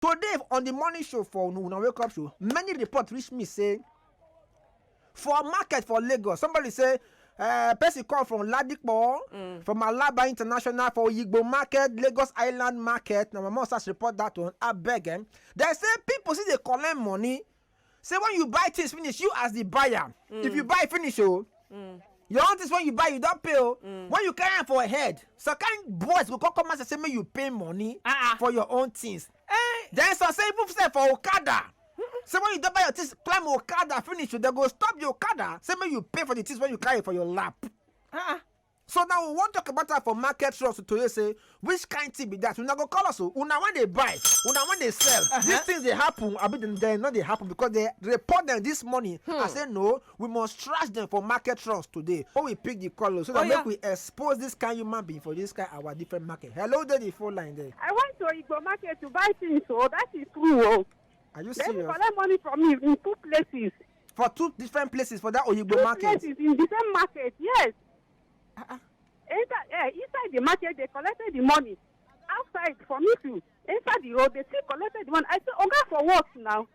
Today on the morning show for Una Wake Up Show, many reports reach me say for market for Lagos, somebody say person call from Ladikpo, from Alaba International for Oyigbo Market, Lagos Island Market. Now my mom starts report that one. I beg them. They say people see they collect money. Say when you buy things finish, you as the buyer. If you buy finish, your own things when you buy, you don't pay. When you carry am for a head, so kind boys will come and say make you pay money for your own things. Then some say people say for okada. So when you don't buy your things, climb okada finish, they go stop your okada. Say make you pay for the things when you carry for your lap. So now we want to talk about that for market trust. To say which kind thing be that. Una go call us. Una when they buy, una when they sell. These things they happen. I mean they not they happen because they report them this morning. I say no, we must trash them for market trust today. Or we pick the color so that make we expose this kind human being for this kind our different market. Hello there, the phone line there. I went to Igbo market to buy things, so that is true. Are you They serious? collect money from me in 2 places. For 2 different places for that Oyigbo 2 market. places in the same market, yes. Inside the market, they collected the money. Outside, for me too. Inside the road, they still collected the money. I said, Oga, for what now?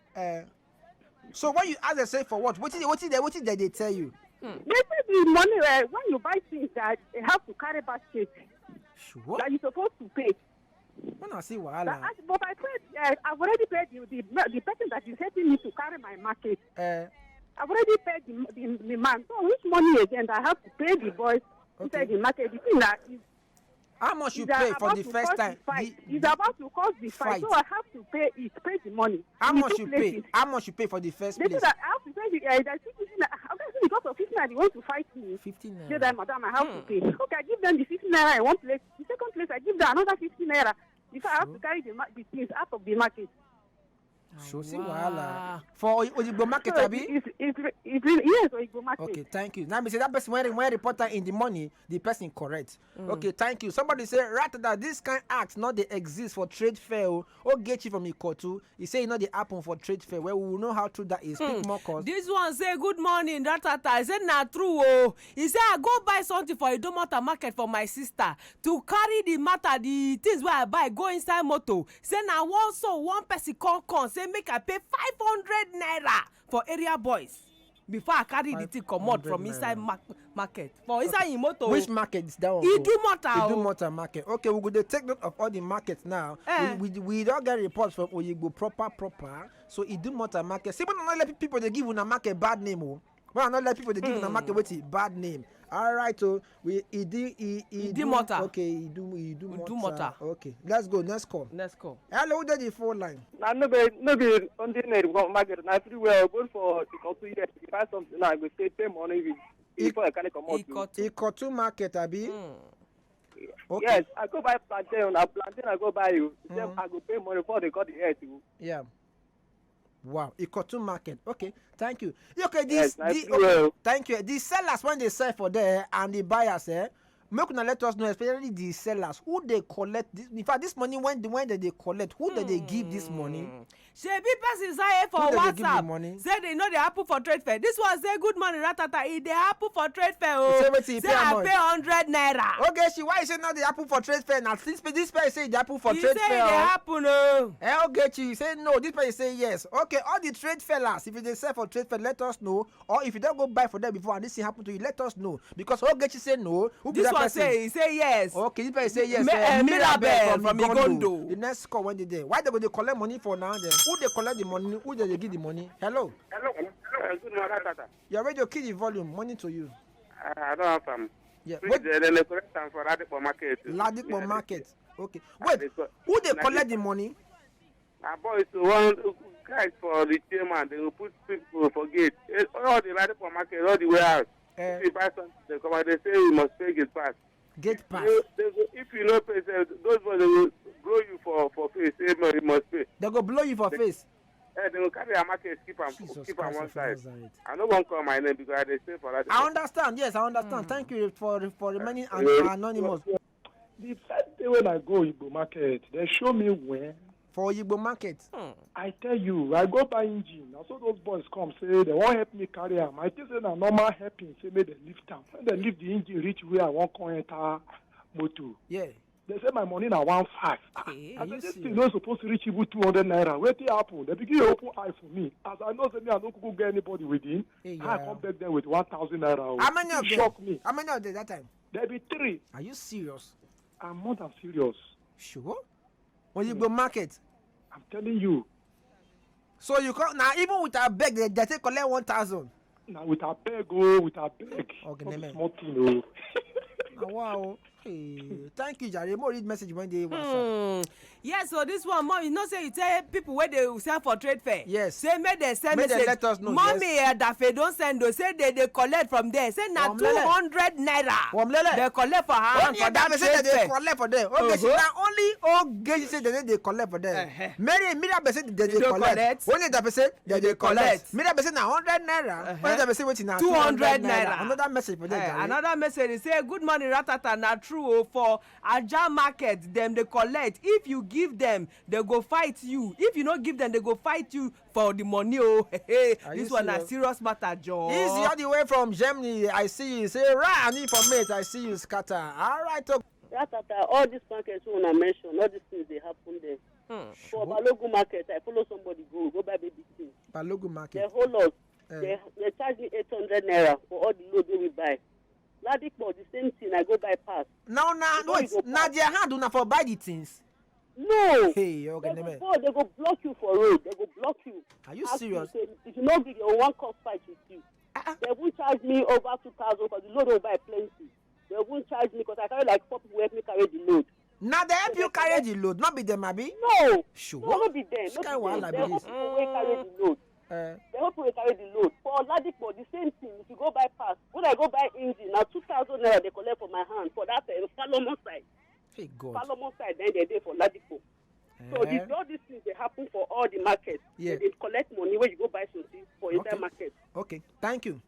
So when you ask them say for what did they tell you? They said the money when you buy things that they have to carry basket. Sure. That you're supposed to pay. When I see wahala. But I paid. I've already paid the person that is helping me to carry my market. I've already paid the man. So which money again? I have to pay the boys inside the market. The thing that is. How much you pay for the first time? It's about to cause the fight, so I have to pay the money. How much you pay? How much you pay for the first place? That I have to pay because of 15 naira they want to fight me. 15 naira. Say that, madam, I have to pay. Okay, I give them the 15 naira in one place. The second place, I give them another 15 naira. Before I have to carry the things out of the market. So see wahala for Oyigbo market, abi? It's yes, Oyigbo market. Okay, thank you. Now me say that person when reporter in the money, the person correct. Okay, thank you. Somebody say rather that this kind acts not they exist for trade fair. Oh, get you from Ikotu. He say they happen for trade fair where we will know how true that is. Speak more cause. This one say good morning, Ratata. I said na true. Oh, he say I go buy something for Idomota market for my sister to carry the matter, the things where I buy go inside motor. Say na one person come say make I pay 500 naira for area boys before I carry the thing comot from inside market for inside im motor. Which market is that one? Idumota market. Okay, we go take note of all the markets now. We don't get reports from Oyigbo proper. So Idumota market. See, when not let people they give una market bad name. When not let people they give una market with bad name. All right, so we Idumota. Okay, Idumota. Okay, let's go. Next call. Hello, there the phone line. Now no be on the net market. Now everywhere go for Ikotu here. If I something now I go stay pay money before I can come out. Ikotu market, abi. Okay. Yes, I go buy plantain. I go buy you. Then I go pay money before they got the head. Yeah. Wow, Ikotu market. Okay, thank you. Okay, thank you. The sellers when they sell for there and the buyers, make una let us know, especially the sellers, who they collect this. In fact, this money when they collect, who did they give this money? Shebi person say for WhatsApp say they know they happen for trade fair. This one say good morning Ratata. It they happen for trade fair. Oh, say I pay 100 naira. Okay, why you say not they happen for trade fair? Now this person say they happen for trade fair. He say they happen. Okay, you say no. This person say yes. Okay, all the trade fellers, if they sell for trade fair, let us know. Or if you don't go buy for them before and this thing happen to you, let us know. Because you say no. Who this one say he say yes. Okay, this person say yes. Mirabel from Igondo. The next call when they there. Why they go they collect money for now then? Who they collect the money? Who they give the money? Hello. Good morning, Tata. Your radio kill the volume. Money to you. I don't have some. Yeah. Wait. The correct time for Ladikpo market. Ladikpo market. Okay. Wait. Who they collect the money? Boys, one guys for the chairman. They will put people for gate. All the Ladikpo market, all the warehouse. If you buy something, they come and they say you must pay gate pass. Gate pass. If you no pay, those ones they will blow you for face. You must pay. They go blow you for face. They will carry a market, keep on one side. I don't want to call my name because they say for that. I understand. Yes, I understand. Thank you for remaining anonymous. The first day when I go Igbo market, they show me where. For Igbo market. I tell you, I go buy engine. I saw those boys come say they won't help me carry them. I think say na normal helping. Say make they lift them. When they lift the engine, reach where I want to enter motor. Yeah. They say my money now 1.5. Hey, I said, this thing not supposed to reach even 200 naira. Where they happen? They begin to open eye for me. As I know, me I don't go get anybody within. Hey, I come back there with 1,000 naira. How many of them? Shock me. How many of them that time? There be 3. Are you serious? I'm more than serious. Sure. When you go market. I'm telling you. So you come now, even with a bag, they take collect 1,000. Now with a bag, with a bag. Okay, Not never. small thing, Wow. Hey, thank you, Jare. More read message when they WhatsApp. Yes, so this one, mom, you know, say you tell people where they sell for trade fair. Yes. Say make they send Make message. them let us know, Mommy, Dafe don't send those. Say they collect from there. Say na 200 naira. They collect for her Only for that say trade they fair. collect for them. Okay, so now only Gage say they collect for them. Mary say they collect. Only that say they collect. Mira say na 100 naira. Only that say wetin na 200 naira. Another message for them. Another message is say good morning ratata na true for Aja market dem dey collect. If you give them, they go fight you. If you no give them, they go fight you for the money. Oh, this one na serious matter, Joe. Easy all the way from Germany. I see you. Say right, I need information. I see you scatter. All right. Ratata, all these markets you wanna mention, all these things they happen there. For Balogun market, I follow somebody go buy baby things. Balogun market. They hold us. They charge me 800 naira for all the load we buy. Ladipo, the same thing, I go buy pass. No, wait. Now their hand do not for buy the things. No. Hey, okay, they go block you for road. They go block you. Are you serious? You, if you not give your one cost fight with you, they won't charge me over 2,000 because the load will buy plenty. They won't charge me because I carry like 4 people help me carry the load. Now they help you carry the load, not be them, Abi? No. Sure. No, not be them. Not be them. They help people will carry the load. They help people carry the load. For Ladipo, the same thing. If you go buy pass, when I go buy engine, now 2,000 naira they collect for my hand for that Salomon side. Hey God. Salomon side, then they do for Ladipo. So all these things they happen for all the markets. Yeah. They collect money when you go buy something for inside market. Okay, thank you.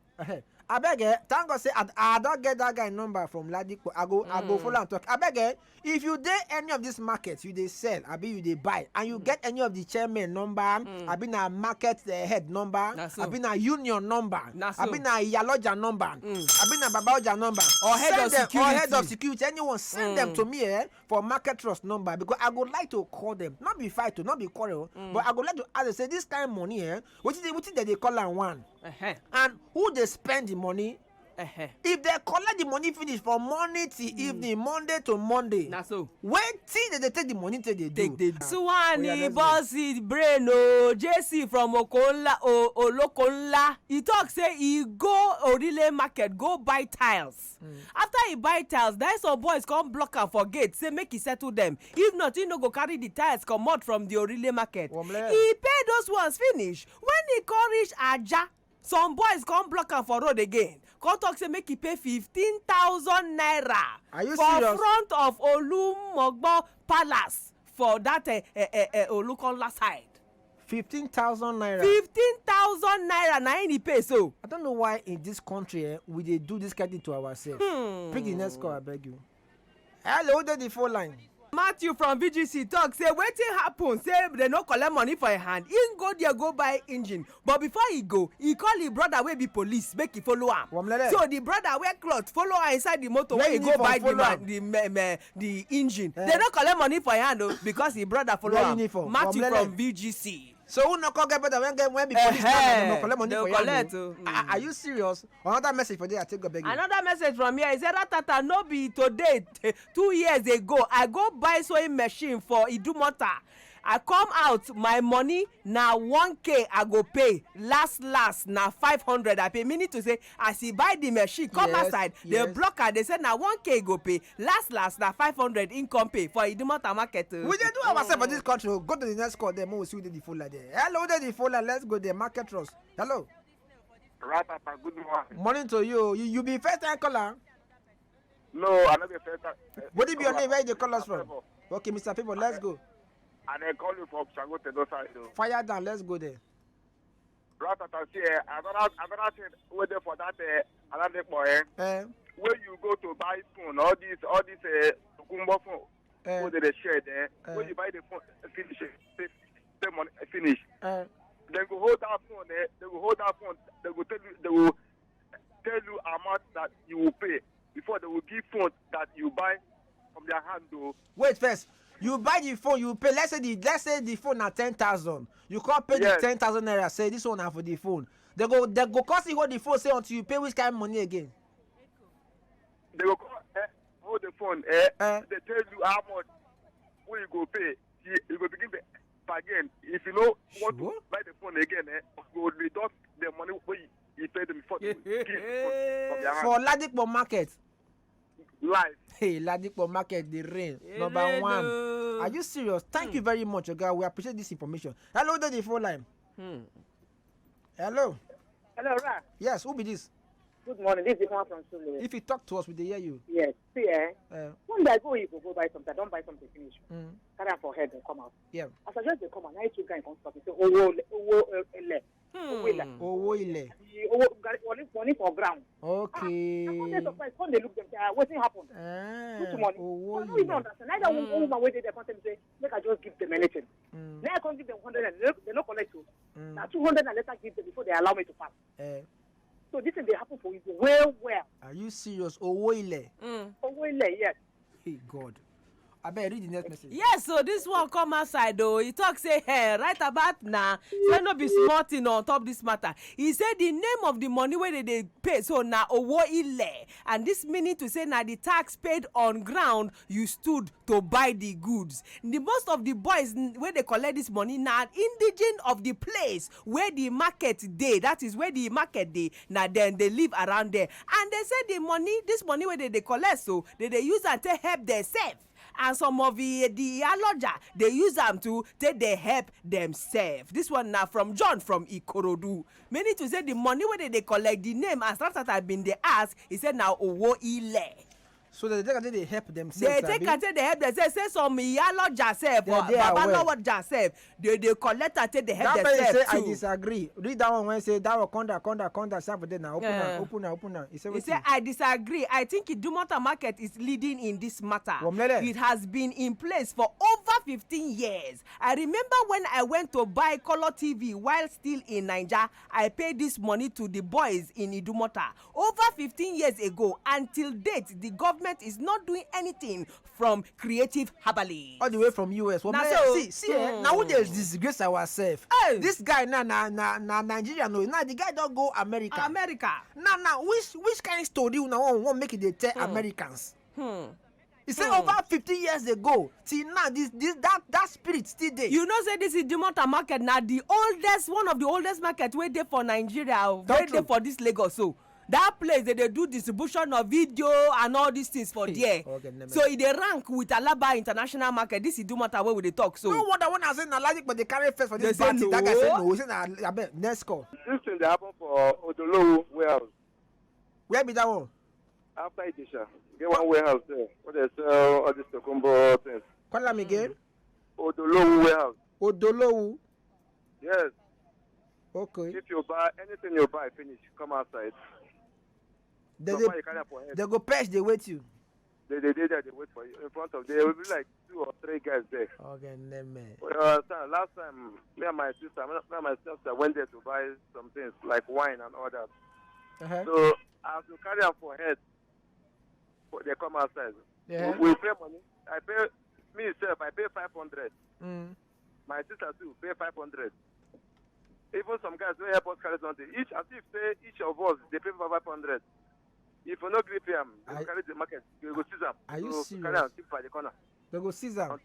I beg thank God say I don't get that guy number from Ladipo. I go follow and talk. I beg if you dey any of these markets, you dey sell, abi you dey buy, and you get any of the chairman number, abi na market head number, abi na union number, abi na Iyaloja number, abi na Babaoja number, or head of security, anyone send them to me for market trust number, because I would like to call them, not be fight, not be quarrel, but I would like to ask, say this kind of money wetin they call am one, and who they spend the money. If they collect the money finish from morning till evening, Monday to Monday, na so wetin they take the money till they do. Suwani bossy brain JC from Olokonla, he talk say he go Orile market go buy tiles. After he buy tiles, there some boys come block am for gate say make he settle them. If not, he no go carry the tiles comot from the Orile market. He pay those ones finish. When he come reach Aja, some boys come block am for road again. Come talk say make he pay 15,000 naira for serious? front of Olumogbo Palace for that Olukonla side. 15,000 naira. 15,000 naira na him he pay so. I don't know why in this country we dey do this kind of thing to ourselves. Pick the next call, I beg you. Hello, there the phone line. Matthew from VGC talk say wetin happen say they no collect money for him hand. He go there go buy engine, but before he go, he call him brother wey be police make he follow am. So the brother wear cloth follow am inside the motor wey he go buy the engine. They no collect money for him hand o because his brother follow am. Matthew from VGC. So who no call get better when be police no collect money for you? Are you serious? Another message for there, I take go beg you. Another message from here is Ratata no be today 2 years ago I go buy sewing machine for Idumota. I come out my money na 1k I go pay, last na 500 I pay, meaning to say as he buy the machine come outside they block her, they say na 1k go pay, last na 500 income pay for Idumota market. We dey do ourselves for this country. Go to the next call there, we see the phone line there. Hello there the phone line, let's go there, market trust. Hello. Ratata, good morning. Morning to you. You be first time caller? No, I no be first time. What be your name? Where you call us from? Okay, Mr. People, let's go. And I call you from Changote those side. Fire down, let's go there. Ratata, see, another thing waiting for that another boy. When you go to buy phone, all this Kumbo phone, where they share there. When you buy the phone, finish, pay money, finish. They go hold that phone there. They will hold that phone. They will tell you amount that you will pay before they will give phone that you buy from their hand though. Wait first. You buy the phone, you pay. Let's say the phone at 10,000. You can't pay the 10,000 naira. Say this one for the phone. They go cost you hold the phone. Say until you pay which kind of money again. They go hold the phone. They tell you how much when you go pay. You go begin to again. If you know want to buy the phone again, you will deduct the money when you pay them before you give the phone from their hand. For Ladikpo market. Live. Hey, Ladikpo market, the rain. Number one. Are you serious? Thank you very much, Oga. We appreciate this information. Hello, the phone line. Hello. Hello, Ra. Yes, who be this? Good morning. This is one from Sulu. If you talk to us, we hear you. Yes. See, one day I go, you go buy something. I don't buy something finish. Carry am for head and come out. Yeah. As I just come out, I two guys come stop. Say, owo ile. Money for ground. Okay. I come surprise. Come they look them. What's happened? Which money? I don't even understand. Neither woman waited there. Come say, make I just give them anything. Then I come give them 100 and they no collect you. Now 200 and later give them before they allow me to pass. So this thing they happen for you well. Are you serious? Owoile. Owoile, yes. Hey God. I better read the next message. Yes, so this one come outside though. He talk say, hey, right about now, say no be smart thing on top this matter. He said the name of the money where they pay, so na owo ile. And this meaning to say na the tax paid on ground you stood to buy the goods. The most of the boys where they collect this money na indigene of the place where the market day. That is where the market day. Now then they live around there. And they say the money, this money where they collect, so they use and to help themselves. And some of the aloja they use them to take the help themselves. This one now from John from Ikorodu. Many to say the money where they collect the name as that have been they ask. He said now owo ile. So they help themselves. They help themselves. Say some aloja self or babalawo self. They collect and take the help themselves too. That I disagree. Read that one when say that will conda self there now. Open now. He said I disagree. I think Idumota market is leading in this matter. It has been in place for over 15 years. I remember when I went to buy color TV while still in Nigeria, I paid this money to the boys in Idumota. Over 15 years ago, until date, the government is not doing anything from creative herbally. All the way from US. Well, now we just disgrace ourselves. This guy na Nigeria no. Now the guy don't go America. Now which kind of story now won't make it they tell Americans? He said over 50 years ago, till now, that spirit still there. You know, say this is Idumota market now, the oldest, one of the oldest market where they for Nigeria, where they for this Lagos. So that place they do distribution of video and all these things for there. So it they rank with Alaba International Market. This is Idumota where they talk. So no wonder when I say Naladik, but they carry first for this party. That guy said no. He said next call. This thing that happened for Odolowo warehouse. Where be that one? After Idisha. Get one warehouse there. Where they sell all these Tokumbo things. Call them again. Odolowo warehouse. Odolowo. Yes. Okay. If you buy anything you buy, finish. Come outside. They go perch, they wait you. They wait for you in front of. There will be like 2 or 3 guys there. Okay, man. Last time, me and my sister went there to buy some things like wine and all that. So as you carry them for head, they come outside. We pay money. I pay myself. I pay 500. My sister too pay 500. Even some guys don't help us carry something. Each of us they pay 500. If you not grip them, they carry the market. They go seize them. Are you serious? Carry them, keep by the corner. They go seize them.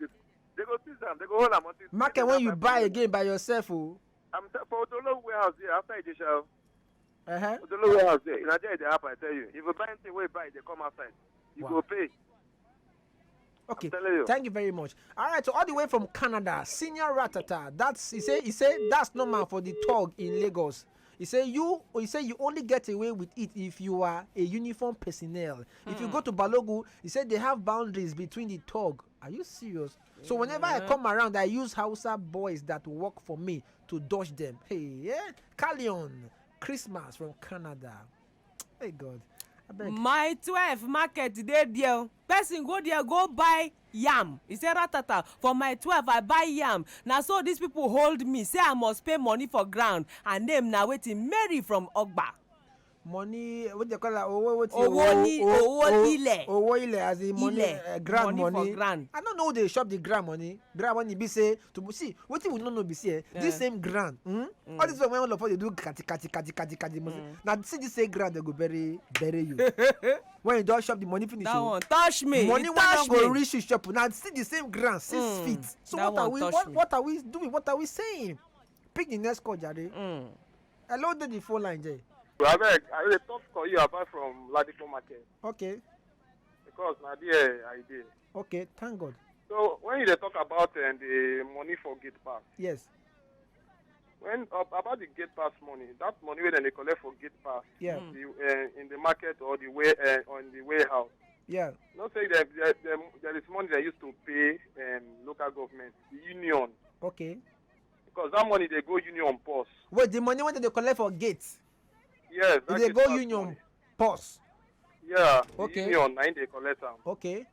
They go seize them. They go hold them until. Market when you buy again by yourself, oh. I'm for Odolowo warehouse here after Idisha. Odolowo warehouse there. In Nigeria they happen. I tell you. If you buy anything, where you buy, they come outside. You go pay. Okay, thank you very much. All right, so all the way from Canada, Senior Ratata. He said that's normal for the thug in Lagos. He said you only get away with it if you are a uniform personnel. If you go to Balogu, he said they have boundaries between the thug. Are you serious? So whenever I come around, I use Hausa boys that work for me to dodge them. Hey, Callion, Christmas from Canada. Hey God. My 12 market dey there. Person go there, go buy yam. He say ratata. For my 12, I buy yam. Now so these people hold me, say I must pay money for ground. And name now waiting Mary from Ogba. money, what they call that? Owo ile as in money, grand money. For grand. I don't know who they shop the grand money. Grand money be say to see what we don't know be say this same grand. All this one when all of us they do kati. Now see this same grand they go bury you. When you don't shop the money finish. That one touch me. Money when go reach you shop. Now see the same grand 6 feet. So what are we doing? What are we saying? Pick the next call, Jare. Hello, the phone line, Jay. I will talk for you apart from Ladipo Market. Okay. Because now there I did. Okay, thank God. So when you talk about the money for gate pass. Yes. When about the gate pass money, that money when they collect for gate pass. Yeah. In the market or the way on the warehouse. Yeah. Not saying that there is money they used to pay local government, the union. Okay. Because that money they go union post. Wait, the money when they collect for gates? Yes. They go union post. Yeah. Okay. The union, they collect them. Okay.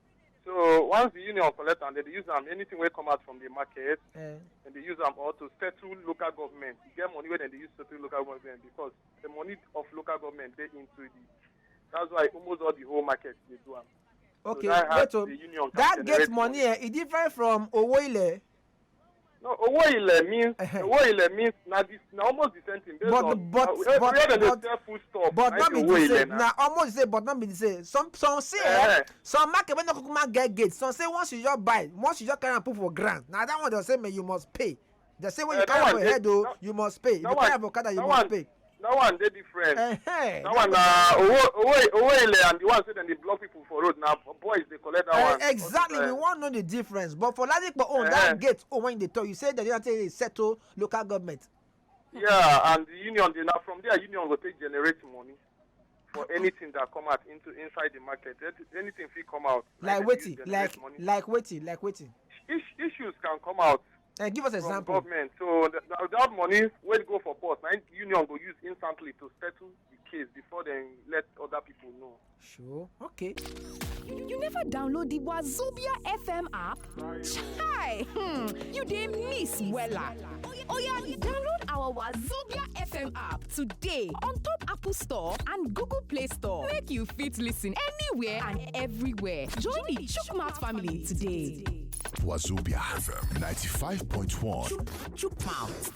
So once the union collect them, they use them anything will come out from the market, and they use them all to settle local government. You get money when they use settle local government because the money of local government they into the. That's why almost all the whole market they do them. Okay. So that gate money is different from Owoile. No, Owoile means now almost the same thing. But not be the same. Now almost the same, but not be the same. Some say some market when no get gate. Some say once you just buy, once you just carry and put for grand. Now that one they say you must pay. They say when you carry for head though, you must pay. If you carry for okada, you must pay. That one they different. That one Owoile and the one say then they block people for road. Now boys they collect that one. Exactly, we want to know the difference. But for Ladipo that gate, when they talk, you say that they settle local government. Yeah, and the union, now from there, union will take generate money for anything that come out inside the market. Anything will come out. Like waiting. Issues can come out. Give us an example. Government. So that money will go for post. Now union will use instantly to settle the case before they let other people know. Sure. Okay. You never download the Wazobia FM app? Chai! You didn't miss Wella. Oh yeah, download our Wazobia FM app today on top Apple Store and Google Play Store. Make you fit listen anywhere and everywhere. Join the Chukmat family today. Wazobia FM 95.1. Chukmat.